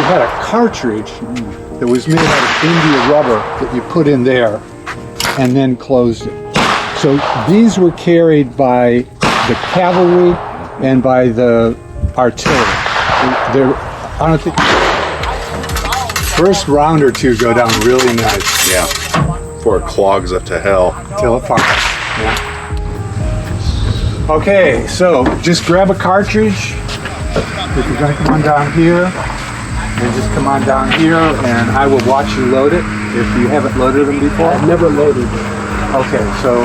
had a cartridge that was made out of India rubber that you put in there and then closed it. So these were carried by the cavalry and by the artillery. I don't think first round or two go down really nice. Yeah. Before it clogs up to hell. Till it fires. Yeah. Okay, so just grab a cartridge. If you're going to come on down here, and just come on down here, and I will watch you load it. If you haven't loaded them before. I've never loaded it. Okay, so.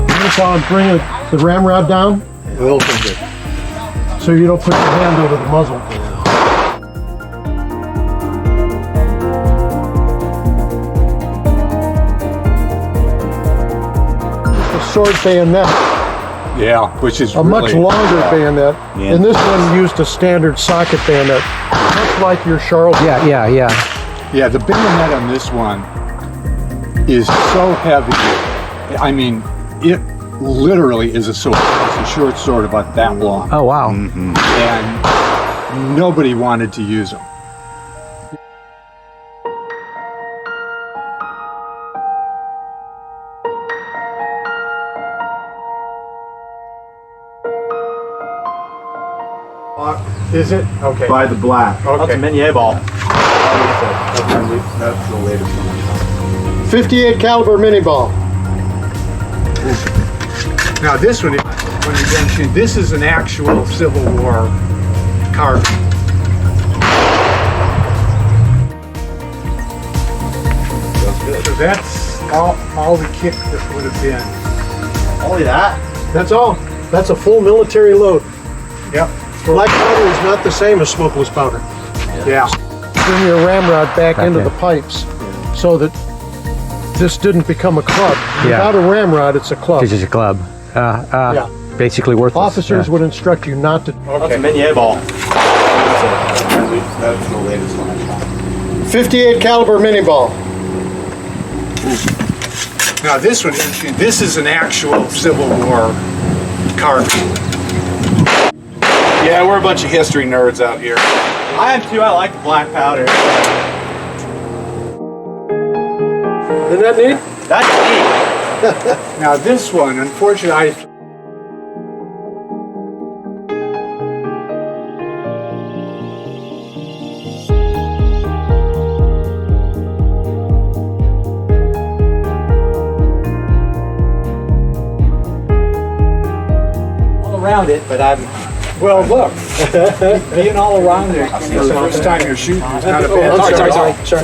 Notice how I'm bringing the ramrod down? Little finger. So you don't put your hand over the muzzle. A sword bayonet, Yeah, which is a really, much longer bayonet. And this one used a standard socket bayonet, much like your Charles. Yeah. Yeah, the bayonet on this one is so heavy. I mean, it literally is a sword. It's a short sword about that long. Oh, wow. And nobody wanted to use them. Is it? Okay. By the black. Okay. That's a minier ball. That's the latest one. 58 caliber mini ball. Now this one, when you mention, this is an actual Civil War carbine. So that's all the kit that would have been. Only that? That's all. That's a full military load. Yep. Black powder is not the same as smokeless powder. Yeah. Bring your ramrod back into in. the pipes so that this didn't become a club. Yeah. Without a ramrod, it's a club. It's just a club. Yeah. Basically worthless. Officers would instruct you not to. That's a minier ball. That's the latest one I found. 58 caliber mini ball. Now this one, this is an actual Civil War carbine. Yeah, we're a bunch of history nerds out here. I am too. I like the black powder. Isn't that neat? That's neat. Now this one, unfortunately, All around it, but I'm. well, look, being all around there, it's the first time you're shooting. It's not a bad. Sorry.